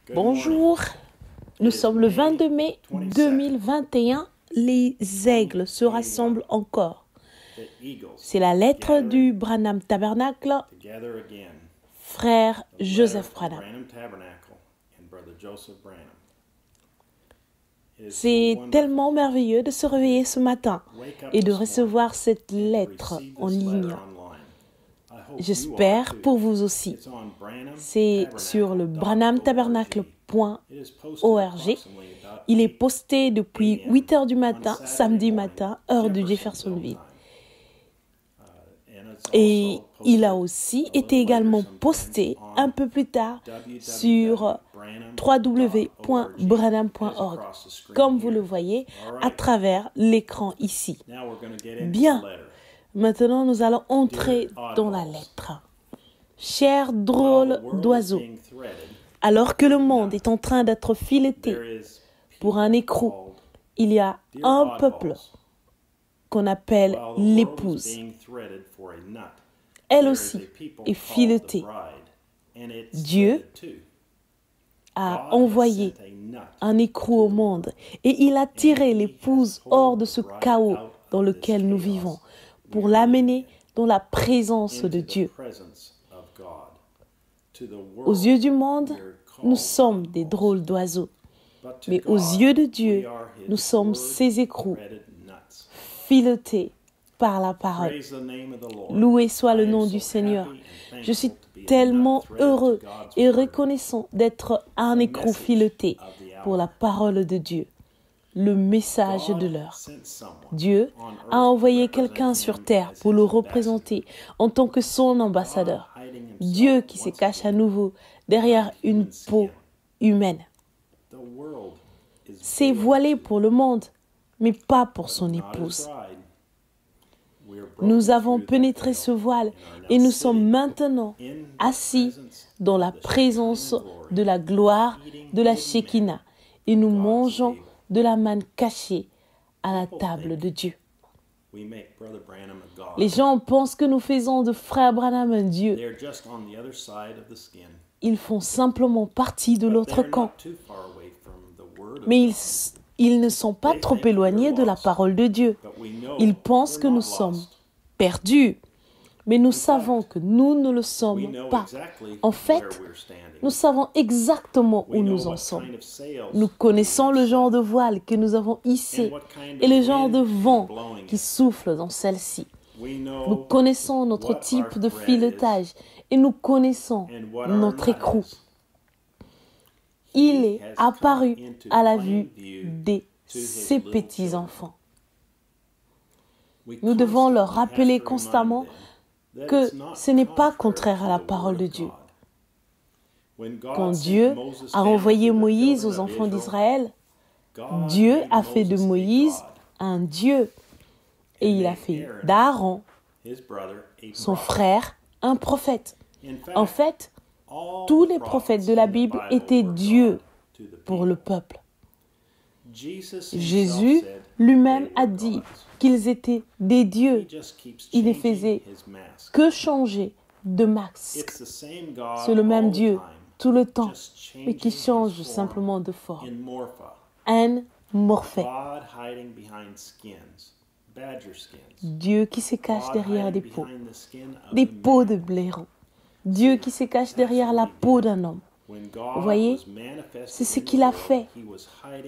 Bonjour, nous sommes le 22 mai 2021, les aigles se rassemblent encore. C'est la lettre du Branham Tabernacle, frère Joseph Branham. C'est tellement merveilleux de se réveiller ce matin et de recevoir cette lettre en ligne. J'espère pour vous aussi. C'est sur le branhamtabernacle.org. Il est posté depuis 8 heures du matin, samedi matin, heure de Jeffersonville. Et il a aussi été également posté un peu plus tard sur www.branham.org, comme vous le voyez à travers l'écran ici. Bien, maintenant nous allons entrer dans la lettre. Cher drôle d'oiseau, alors que le monde est en train d'être fileté pour un écrou, il y a un peuple qu'on appelle l'épouse. Elle aussi est filetée. Dieu a envoyé un écrou au monde et il a tiré l'épouse hors de ce chaos dans lequel nous vivons pour l'amener dans la présence de Dieu. Aux yeux du monde, nous sommes des drôles d'oiseaux, mais aux yeux de Dieu, nous sommes ces écrous filetés par la parole. Loué soit le nom du Seigneur. Je suis tellement heureux et reconnaissant d'être un écrou fileté pour la parole de Dieu, le message de l'heure. Dieu a envoyé quelqu'un sur terre pour le représenter en tant que son ambassadeur. Dieu qui se cache à nouveau derrière une peau humaine. C'est voilé pour le monde, mais pas pour son épouse. Nous avons pénétré ce voile et nous sommes maintenant assis dans la présence de la gloire de la Shekinah et nous mangeons de la manne cachée à la table de Dieu. Les gens pensent que nous faisons de frère Branham un Dieu. Ils font simplement partie de l'autre camp. Mais ils ne sont pas trop éloignés de la parole de Dieu. Ils pensent que nous sommes perdus. Mais nous savons que nous ne le sommes pas. En fait, nous savons exactement où nous en sommes. Nous connaissons le genre de voile que nous avons hissé et le genre de vent qui souffle dans celle-ci. Nous connaissons notre type de filetage et nous connaissons notre écrou. Il est apparu à la vue de ses petits-enfants. Nous devons leur rappeler constamment que ce n'est pas contraire à la parole de Dieu. Quand Dieu a envoyé Moïse aux enfants d'Israël, Dieu a fait de Moïse un Dieu et il a fait d'Aaron, son frère, un prophète. En fait, tous les prophètes de la Bible étaient Dieu pour le peuple. Jésus lui-même a dit qu'ils étaient des dieux. Il ne faisait que changer de masque. C'est le même Dieu tout le temps, mais qui change simplement de forme. Un morphée. Dieu qui se cache derrière des peaux de blaireau. Dieu qui se cache derrière la peau d'un homme. Vous voyez, c'est ce qu'il a fait.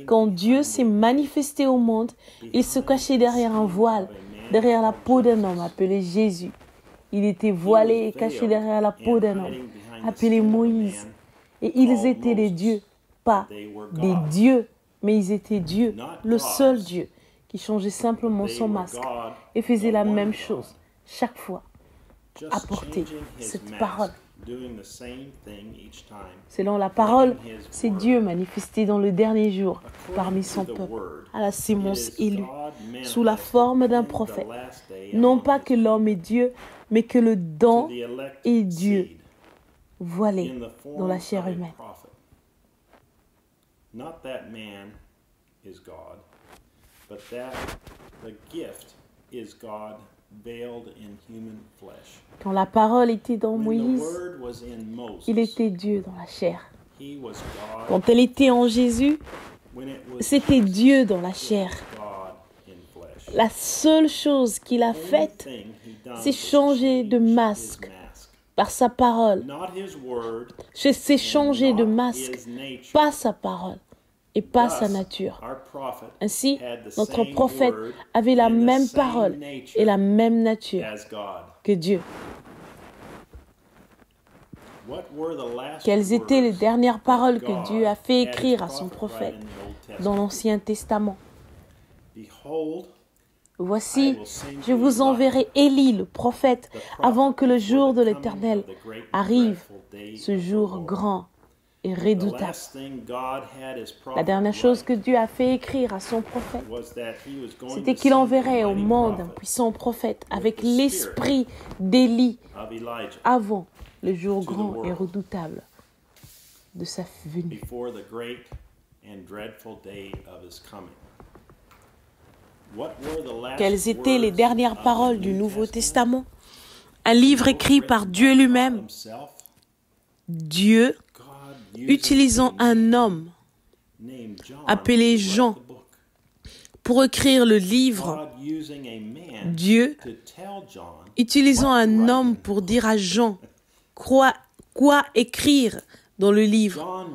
Quand Dieu s'est manifesté au monde, il se cachait derrière un voile, derrière la peau d'un homme appelé Jésus. Il était voilé et caché derrière la peau d'un homme appelé Moïse. Et ils étaient des dieux, pas des dieux, mais ils étaient Dieu, le seul Dieu, qui changeait simplement son masque et faisait la même chose chaque fois. Apporter cette parole. Selon la parole, c'est Dieu manifesté dans le dernier jour parmi son peuple, à la sémence élue, sous la forme d'un prophète. Non pas que l'homme est Dieu, mais que le don est Dieu, voilé dans la chair humaine. Not that man is God, but that the gift is God veiled in human flesh. Quand la parole était dans Moïse, il était Dieu dans la chair. Quand elle était en Jésus, c'était Dieu dans la chair. La seule chose qu'il a faite, c'est changer de masque par sa parole. C'est changer de masque, pas sa parole et pas sa nature. Ainsi, notre prophète avait la même parole et la même nature que Dieu. Quelles étaient les dernières paroles que Dieu a fait écrire à son prophète dans l'Ancien Testament? Voici, je vous enverrai Élie, le prophète, avant que le jour de l'Éternel arrive, ce jour grand et redoutable. La dernière chose que Dieu a fait écrire à son prophète, c'était qu'il enverrait au monde un puissant prophète avec l'esprit d'Élie avant le jour grand et redoutable de sa venue. Quelles étaient les dernières paroles du Nouveau Testament? Un livre écrit par Dieu lui-même. Dieu, utilisant un homme appelé Jean pour écrire le livre. Dieu, utilisant un homme pour dire à Jean quoi écrire dans le livre.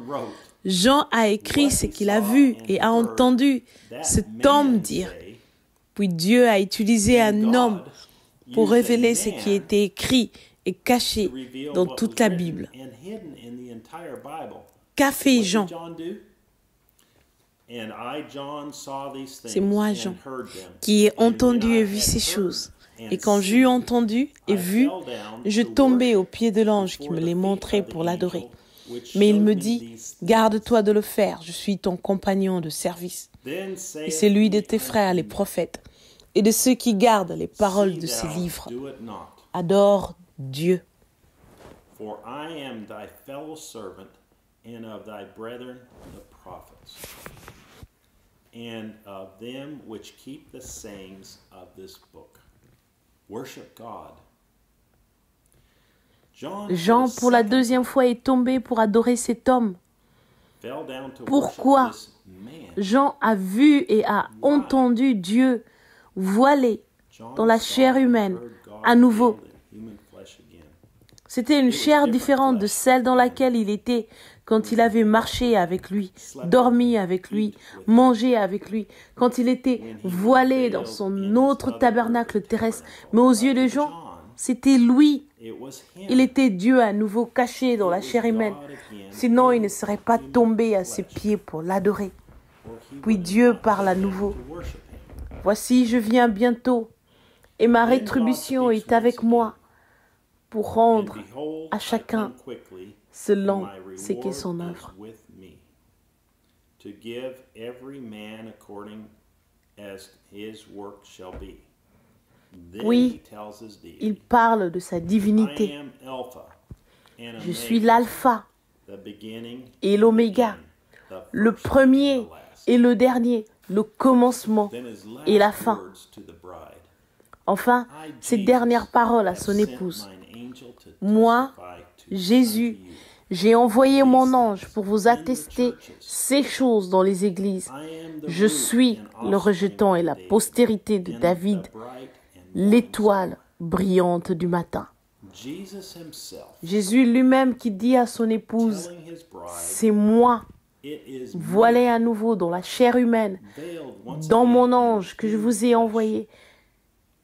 Jean a écrit ce qu'il a vu et a entendu cet homme dire. Puis Dieu a utilisé un homme pour révéler ce qui était écrit et caché dans toute la Bible. Qu'a fait Jean? C'est moi, Jean, qui ai entendu et vu ces choses. Et quand j'eus entendu et vu, je tombai aux pieds de l'ange qui me les montrait pour l'adorer. Mais il me dit, garde-toi de le faire, je suis ton compagnon de service. Et celui de tes frères, les prophètes, et de ceux qui gardent les paroles de ces livres. Adore Dieu. For I am thy fellow servant and of thy brethren the prophets, and of them which keep the sayings of this book. Worship God. Jean, pour la deuxième fois, est tombé pour adorer cet homme. Pourquoi? Jean a vu et a entendu Dieu voilé dans la chair humaine à nouveau. C'était une chair différente de celle dans laquelle il était quand il avait marché avec lui, dormi avec lui, mangé avec lui, quand il était voilé dans son autre tabernacle terrestre. Mais aux yeux de Jean, c'était lui. Il était Dieu à nouveau caché dans la chair humaine. Sinon, il ne serait pas tombé à ses pieds pour l'adorer. Puis Dieu parle à nouveau. Voici, je viens bientôt, et ma rétribution est avec moi pour rendre à chacun selon ce qu'est son œuvre. Oui, il parle de sa divinité. Je suis l'alpha et l'oméga, le premier et le dernier, le commencement et la fin. Enfin, ces dernières paroles à son épouse. Moi, Jésus, j'ai envoyé mon ange pour vous attester ces choses dans les églises. Je suis le rejeton et la postérité de David, l'étoile brillante du matin. Jésus lui-même qui dit à son épouse, c'est moi, voilé à nouveau dans la chair humaine, dans mon ange que je vous ai envoyé.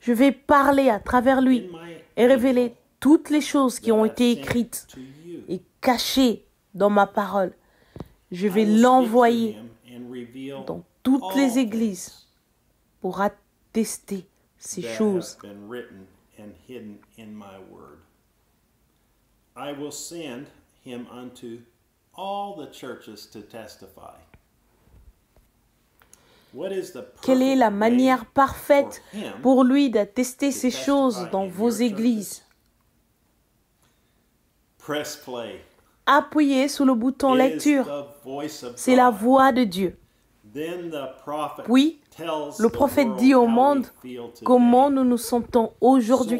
Je vais parler à travers lui et révéler toutes les choses qui ont été écrites et cachées dans ma parole. Je vais l'envoyer dans toutes les églises pour attester ces choses. Quelle est la manière parfaite pour lui d'attester ces choses dans vos églises? Appuyez sur le bouton lecture. C'est la voix de Dieu. Puis, le prophète dit au monde comment nous nous sentons aujourd'hui.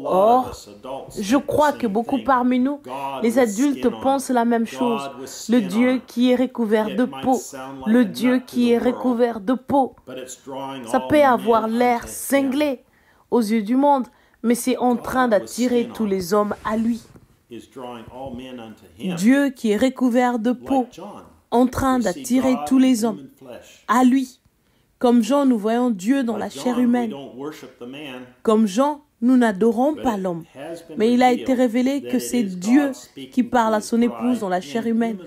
Or, je crois que beaucoup parmi nous, les adultes, pensent la même chose. Le Dieu qui est recouvert de peau. Le Dieu qui est recouvert de peau. Ça peut avoir l'air cinglé aux yeux du monde, mais c'est en train d'attirer tous les hommes à lui. Dieu qui est recouvert de peau, en train d'attirer tous les hommes à lui. Comme Jean, nous voyons Dieu dans la chair humaine. Comme Jean, nous n'adorons pas l'homme, mais il a été révélé que c'est Dieu qui parle à son épouse dans la chair humaine,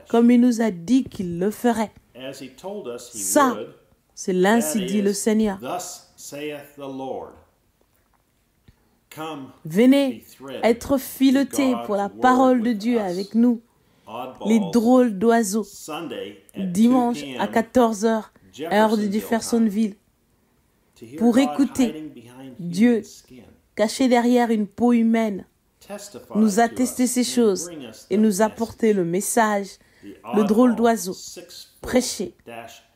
comme il nous a dit qu'il le ferait. Ça, c'est l'ainsi dit le Seigneur. Venez être filetés pour la parole de Dieu avec nous, les drôles d'oiseaux, dimanche à 14 h, heure de Jeffersonville, pour écouter Dieu caché derrière une peau humaine, nous attester ces choses et nous apporter le message, le drôle d'oiseau, prêché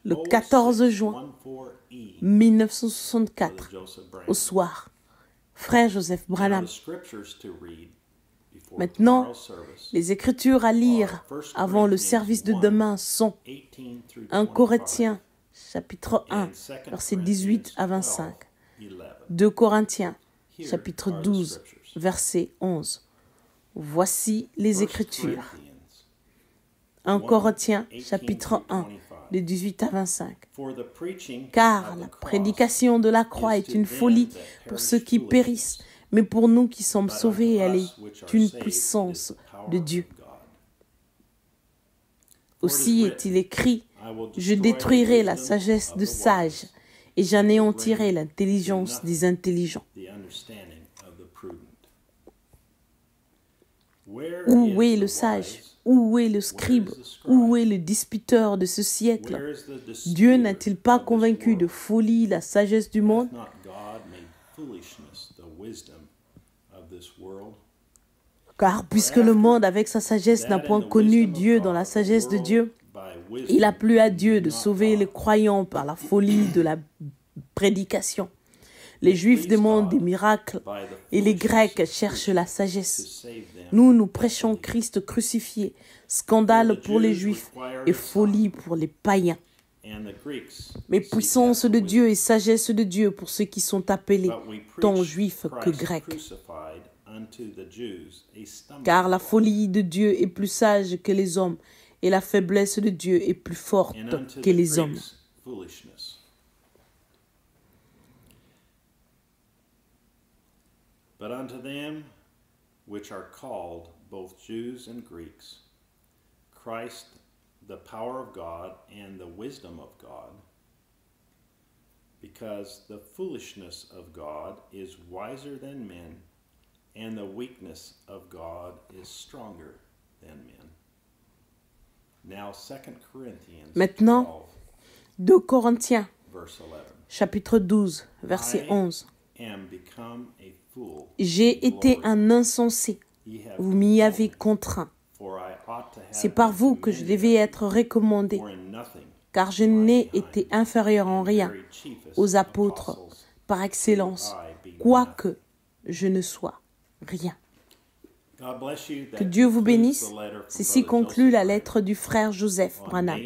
le 14 juin 1964 au soir. Frère Joseph Branham. Maintenant, les Écritures à lire avant le service de demain sont 1 Corinthiens, chapitre 1, versets 18 à 25. 2 Corinthiens, chapitre 12, verset 11. Voici les Écritures. 1 Corinthiens, chapitre 1, de 18 à 25. Car la prédication de la croix est une folie pour ceux qui périssent, mais pour nous qui sommes sauvés, elle est une puissance de Dieu. Aussi est-il écrit, je détruirai la sagesse des sages et j'anéantirai l'intelligence des intelligents. Où est le sage? Où est le scribe? Où est le disputeur de ce siècle? Dieu n'a-t-il pas convaincu de folie la sagesse du monde? Car puisque le monde avec sa sagesse n'a point connu Dieu dans la sagesse de Dieu, il a plu à Dieu de sauver les croyants par la folie de la prédication. Les Juifs demandent des miracles et les Grecs cherchent la sagesse. Nous prêchons Christ crucifié, scandale pour les Juifs et folie pour les païens. Mais puissance de Dieu et sagesse de Dieu pour ceux qui sont appelés, tant Juifs que Grecs. Car la folie de Dieu est plus sage que les hommes et la faiblesse de Dieu est plus forte que les hommes. But unto them which are called, both Jews and Greeks, Christ, the power of God and the wisdom of God, because the foolishness of God is wiser than men, and the weakness of God is stronger than men. Now 2 Corinthians 12, 2 Corinthiens, verse 11. chapitre 12, verset 11. Am become a fool. J'ai été un insensé. Vous m'y avez contraint. C'est par vous que je devais être recommandé, car je n'ai été inférieur en rien aux apôtres par excellence, quoique je ne sois rien. Que Dieu vous bénisse. Ceci conclut la lettre du frère Joseph Branham,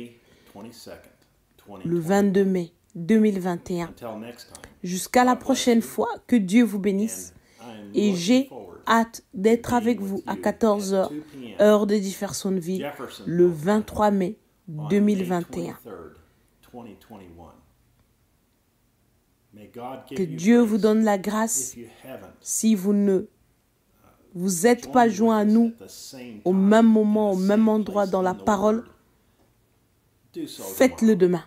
le 22 mai 2021. Jusqu'à la prochaine fois, que Dieu vous bénisse. Et j'ai hâte d'être avec vous à 14 h, heure de Jeffersonville, le 23 mai 2021. Que Dieu vous donne la grâce. Si vous ne vous êtes pas joints à nous au même moment, au même endroit dans la parole, faites-le demain.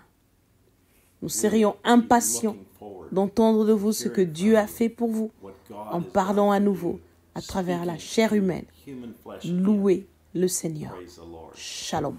Nous serions impatients d'entendre de vous ce que Dieu a fait pour vous en parlant à nouveau à travers la chair humaine. Louez le Seigneur. Shalom.